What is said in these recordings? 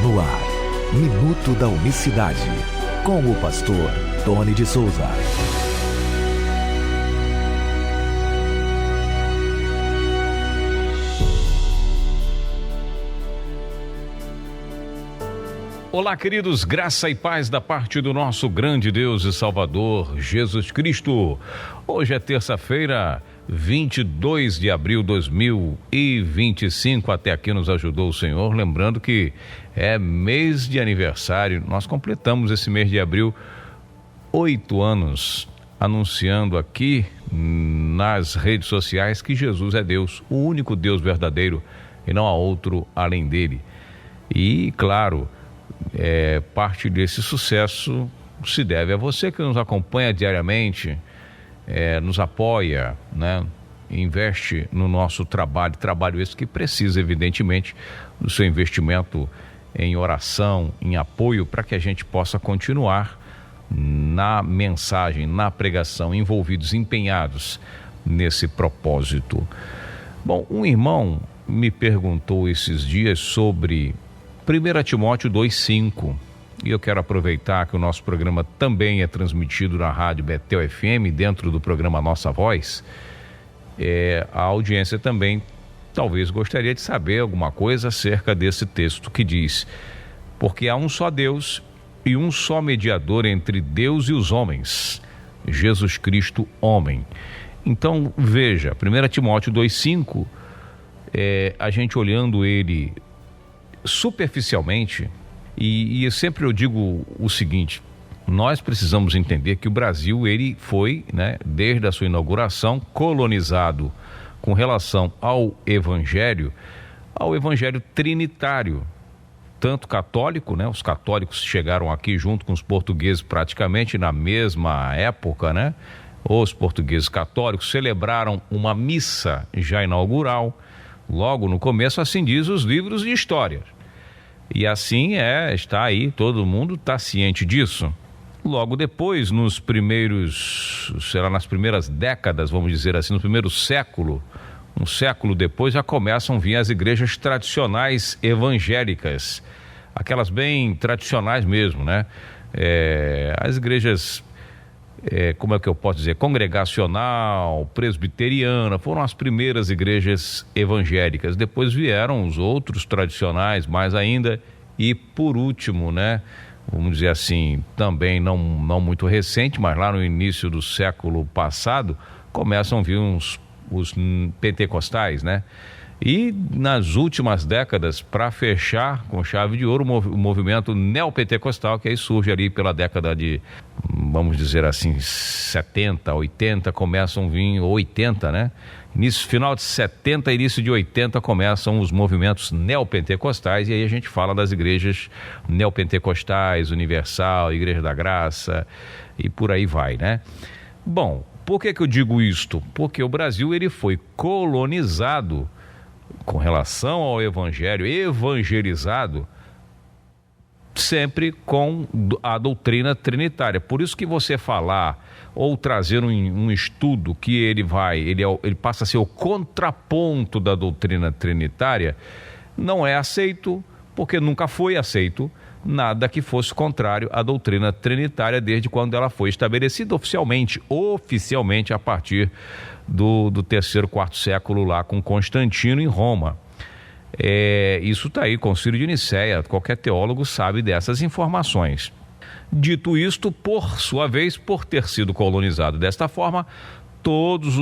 No ar, Minuto da Unicidade, com o pastor Tony de Souza. Olá, queridos, graça e paz da parte do nosso grande Deus e Salvador, Jesus Cristo. Hoje é terça-feira, 22 de abril de 2025, até aqui nos ajudou o Senhor, lembrando que é mês de aniversário, nós completamos esse mês de abril 8 anos, anunciando aqui nas redes sociais que Jesus é Deus, o único Deus verdadeiro e não há outro além dele. E, claro, parte desse sucesso se deve a você que nos acompanha diariamente, nos apoia, né? Investe no nosso trabalho esse que precisa, evidentemente, do seu investimento em oração, em apoio, para que a gente possa continuar na mensagem, na pregação, envolvidos, empenhados nesse propósito. Bom, um irmão me perguntou esses dias sobre 1 Timóteo 2,5, e eu quero aproveitar que o nosso programa também é transmitido na Rádio Betel FM, dentro do programa Nossa Voz. A audiência também talvez gostaria de saber alguma coisa acerca desse texto que diz: porque há um só Deus e um só mediador entre Deus e os homens, Jesus Cristo, homem. Então, veja, 1 Timóteo 2,5, a gente olhando ele superficialmente, e sempre eu digo o seguinte: nós precisamos entender que o Brasil, ele foi, desde a sua inauguração, colonizado com relação ao evangelho trinitário, tanto católico, os católicos chegaram aqui junto com os portugueses praticamente na mesma época, Os portugueses católicos celebraram uma missa já inaugural, logo no começo, assim diz os livros de história. E assim está aí, todo mundo está ciente disso. Logo depois, nas primeiras décadas, vamos dizer assim, no primeiro século, um século depois, já começam a vir as igrejas tradicionais evangélicas, aquelas bem tradicionais mesmo, As igrejas, como é que eu posso dizer, congregacional, presbiteriana, foram as primeiras igrejas evangélicas. Depois vieram os outros tradicionais, mais ainda, e por último, vamos dizer assim, também não muito recente, mas lá no início do século passado, começam a vir os pentecostais, E nas últimas décadas, para fechar com chave de ouro, o movimento neopentecostal, que aí surge ali pela década de, vamos dizer assim, 70, 80, começam a vir, 80, Final de 70, início de 80, começam os movimentos neopentecostais, e aí a gente fala das igrejas neopentecostais, Universal, Igreja da Graça, e por aí vai, Bom, por que eu digo isto? Porque o Brasil, ele foi colonizado com relação ao evangelho, evangelizado, sempre com a doutrina trinitária. Por isso que você falar ou trazer um estudo que ele passa a ser o contraponto da doutrina trinitária, não é aceito, porque nunca foi aceito nada que fosse contrário à doutrina trinitária desde quando ela foi estabelecida oficialmente a partir do terceiro, quarto século lá com Constantino em Roma. Isso está aí, Concílio de Nicéia, qualquer teólogo sabe dessas informações. Dito isto, por sua vez, por ter sido colonizado desta forma, todas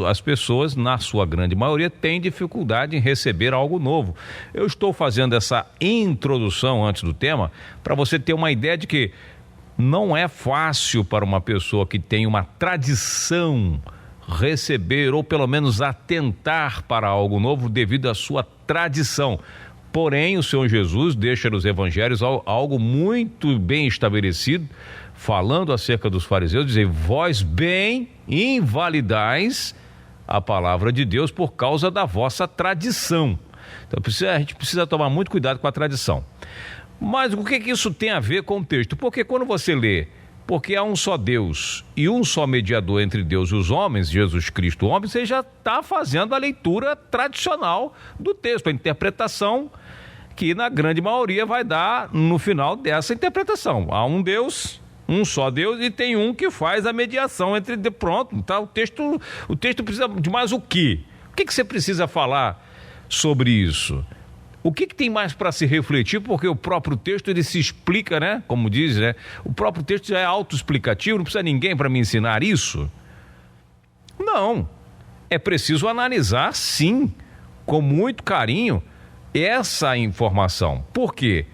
as pessoas, na sua grande maioria, têm dificuldade em receber algo novo. Eu estou fazendo essa introdução antes do tema para você ter uma ideia de que não é fácil para uma pessoa que tem uma tradição receber ou pelo menos atentar para algo novo devido à sua tradição. Porém, o Senhor Jesus deixa nos evangelhos algo muito bem estabelecido, falando acerca dos fariseus, dizer: vós bem invalidais a palavra de Deus por causa da vossa tradição. Então a gente precisa tomar muito cuidado com a tradição. Mas o que isso tem a ver com o texto? Porque quando você lê: porque há um só Deus e um só mediador entre Deus e os homens, Jesus Cristo, homem, você já está fazendo a leitura tradicional do texto, a interpretação que na grande maioria vai dar no final dessa interpretação. Há um Deus, um só Deus, e tem um que faz a mediação entre... Pronto, tá? O texto precisa de mais o quê? O que você precisa falar sobre isso? O que tem mais para se refletir? Porque o próprio texto, ele se explica, né? Como diz, né? O próprio texto já é autoexplicativo, não precisa ninguém para me ensinar isso. Não. É preciso analisar, sim, com muito carinho, essa informação. Por quê?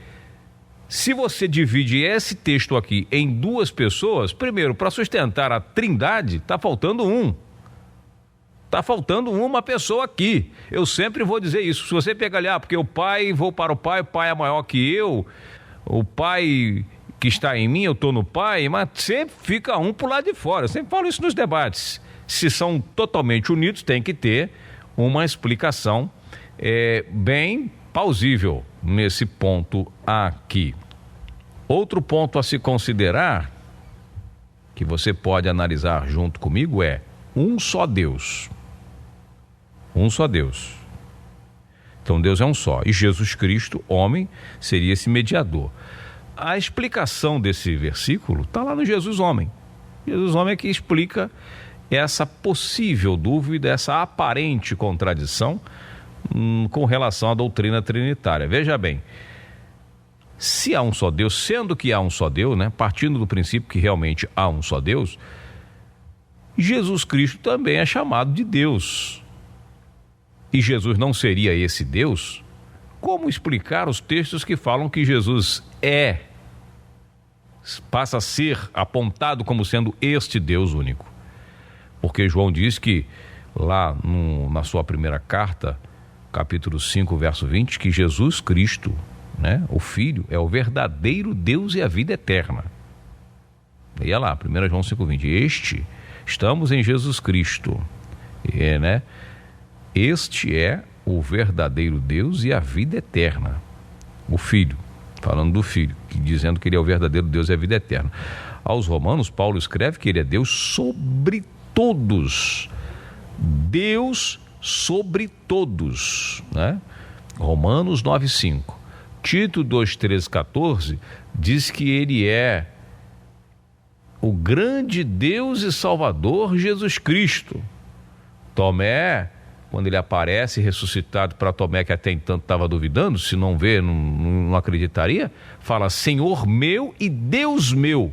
Se você divide esse texto aqui em duas pessoas, primeiro, para sustentar a trindade, está faltando um. Está faltando uma pessoa aqui. Eu sempre vou dizer isso. Se você pegar ali, porque o pai, vou para o pai é maior que eu, o pai que está em mim, eu estou no pai, mas sempre fica um por lado de fora. Eu sempre falo isso nos debates. Se são totalmente unidos, tem que ter uma explicação bem plausível nesse ponto aqui. Outro ponto a se considerar, que você pode analisar junto comigo, é um só Deus. Um só Deus. Então Deus é um só. E Jesus Cristo, homem, seria esse mediador. A explicação desse versículo está lá no Jesus homem. Jesus homem é que explica essa possível dúvida, essa aparente contradição com relação à doutrina trinitária. Veja bem, se há um só Deus, sendo que há um só Deus, né, partindo do princípio que realmente há um só Deus, Jesus Cristo também é chamado de Deus. E Jesus não seria esse Deus? Como explicar os textos que falam que Jesus passa a ser apontado como sendo este Deus único? Porque João diz que lá na sua primeira carta, capítulo 5, verso 20, que Jesus Cristo, né, o Filho, é o verdadeiro Deus e a vida eterna. Leia lá, 1 João 5,20. Estamos em Jesus Cristo, né? Este é o verdadeiro Deus e a vida eterna. O Filho, falando do Filho, dizendo que ele é o verdadeiro Deus e a vida eterna. Aos Romanos, Paulo escreve que ele é Deus sobre todos. Deus sobre todos, né? Romanos 9,5. Tito 2,13-14 diz que ele é o grande Deus e Salvador Jesus Cristo. Tomé, quando ele aparece ressuscitado para Tomé, que até então estava duvidando, se não vê, não acreditaria, fala: Senhor meu e Deus meu.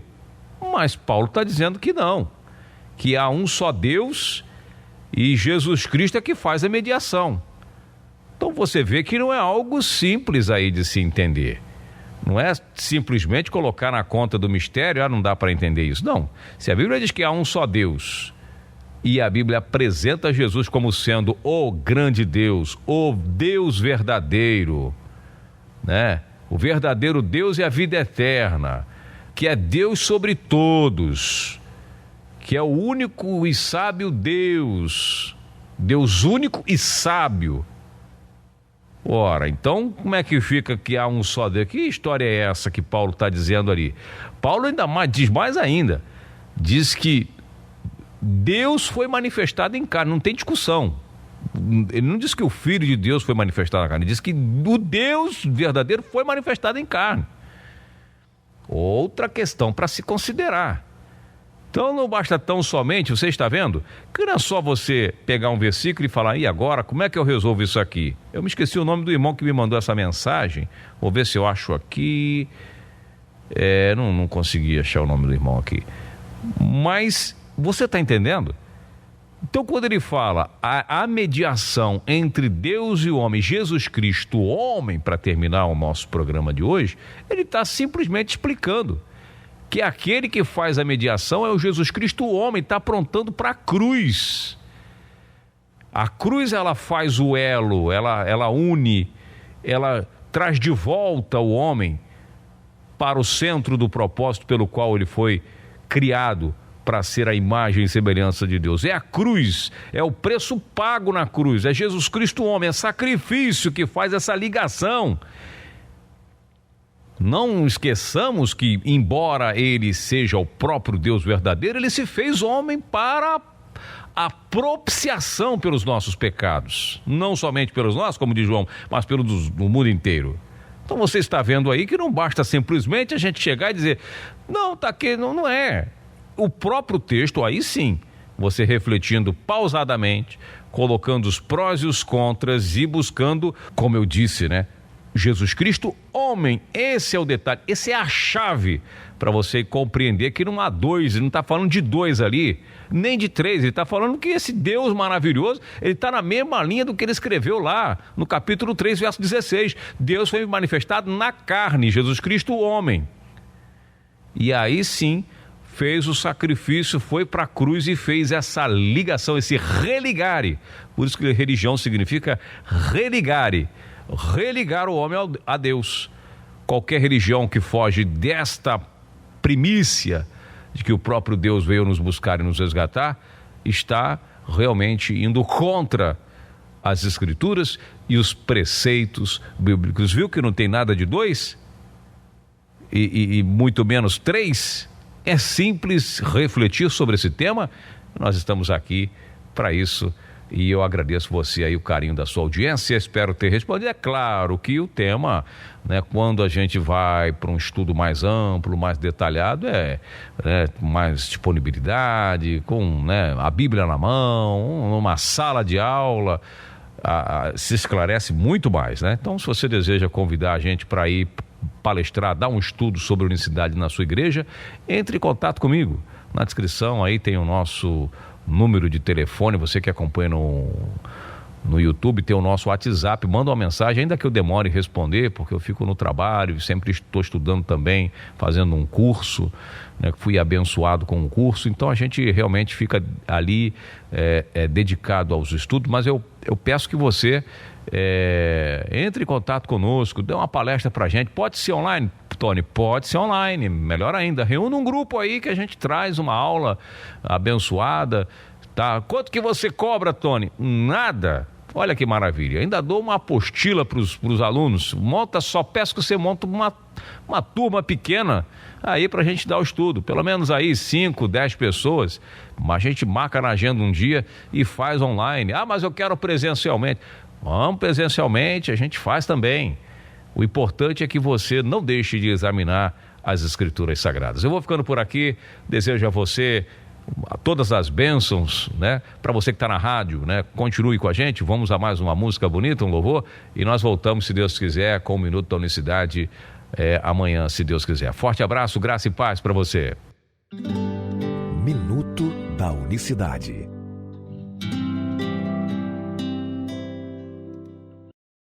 Mas Paulo está dizendo que não, que há um só Deus e Jesus Cristo é que faz a mediação. Então você vê que não é algo simples aí de se entender. Não é simplesmente colocar na conta do mistério, não dá para entender isso. Não, se a Bíblia diz que há um só Deus, e a Bíblia apresenta Jesus como sendo o grande Deus, o Deus verdadeiro, né? O verdadeiro Deus e a vida eterna, que é Deus sobre todos, que é o único e sábio Deus, Deus único e sábio. Ora, então como é que fica que há um só Deus? Que história é essa que Paulo está dizendo ali? Paulo diz mais ainda, diz que Deus foi manifestado em carne, não tem discussão. Ele não diz que o Filho de Deus foi manifestado na carne, ele diz que o Deus verdadeiro foi manifestado em carne. Outra questão para se considerar. Então não basta tão somente, você está vendo, que não é só você pegar um versículo e falar: e agora, como é que eu resolvo isso aqui? Eu me esqueci o nome do irmão que me mandou essa mensagem, vou ver se eu acho aqui, não consegui achar o nome do irmão aqui, mas você está entendendo? Então quando ele fala a mediação entre Deus e o homem, Jesus Cristo, o homem, para terminar o nosso programa de hoje, ele está simplesmente explicando que aquele que faz a mediação é o Jesus Cristo, o homem, está aprontando para a cruz. A cruz, ela faz o elo, ela une, ela traz de volta o homem para o centro do propósito pelo qual ele foi criado, para ser a imagem e semelhança de Deus. É a cruz, é o preço pago na cruz, é Jesus Cristo, o homem, é sacrifício que faz essa ligação. Não esqueçamos que, embora ele seja o próprio Deus verdadeiro, ele se fez homem para a propiciação pelos nossos pecados. Não somente pelos nossos, como diz João, mas do mundo inteiro. Então você está vendo aí que não basta simplesmente a gente chegar e dizer, não, tá aqui, não é. O próprio texto, aí sim, você refletindo pausadamente, colocando os prós e os contras e buscando, como eu disse, né? Jesus Cristo, homem, esse é o detalhe, esse é a chave para você compreender que não há dois, ele não está falando de dois ali, nem de três, ele está falando que esse Deus maravilhoso, ele está na mesma linha do que ele escreveu lá, no capítulo 3, verso 16, Deus foi manifestado na carne, Jesus Cristo, o homem, e aí sim, fez o sacrifício, foi para a cruz e fez essa ligação, esse religare, por isso que religião significa religare, religar o homem a Deus. Qualquer religião que foge desta primícia de que o próprio Deus veio nos buscar e nos resgatar, está realmente indo contra as Escrituras e os preceitos bíblicos. Viu que não tem nada de dois? E muito menos três? É simples refletir sobre esse tema. Nós estamos aqui para isso. E eu agradeço você aí, o carinho da sua audiência, espero ter respondido. É claro que o tema, né, quando a gente vai para um estudo mais amplo, mais detalhado, mais disponibilidade, com, né, a Bíblia na mão, numa sala de aula, se esclarece muito mais, né? Então, se você deseja convidar a gente para ir palestrar, dar um estudo sobre unicidade na sua igreja, entre em contato comigo. Na descrição aí tem o nosso número de telefone, você que acompanha no YouTube, tem o nosso WhatsApp, manda uma mensagem, ainda que eu demore em responder, porque eu fico no trabalho, sempre estou estudando também, fazendo um curso, né, fui abençoado com um curso, então a gente realmente fica ali dedicado aos estudos, mas eu peço que você entre em contato conosco, dê uma palestra pra gente, pode ser online, Tony, pode ser online, melhor ainda, reúna um grupo aí que a gente traz uma aula abençoada, tá? Quanto que você cobra, Tony? Nada. Olha que maravilha, ainda dou uma apostila pros alunos, só peço que você monte uma turma pequena aí pra gente dar o estudo, pelo menos aí 5, 10 pessoas, mas a gente marca na agenda um dia e faz online. Ah, mas eu quero presencialmente. Vamos presencialmente, a gente faz também. O importante é que você não deixe de examinar as Escrituras Sagradas. Eu vou ficando por aqui, desejo a você todas as bênçãos, né? Para você que está na rádio, né? Continue com a gente, vamos a mais uma música bonita, um louvor, e nós voltamos, se Deus quiser, com o Minuto da Unicidade amanhã, se Deus quiser. Forte abraço, graça e paz para você. Minuto da Unicidade.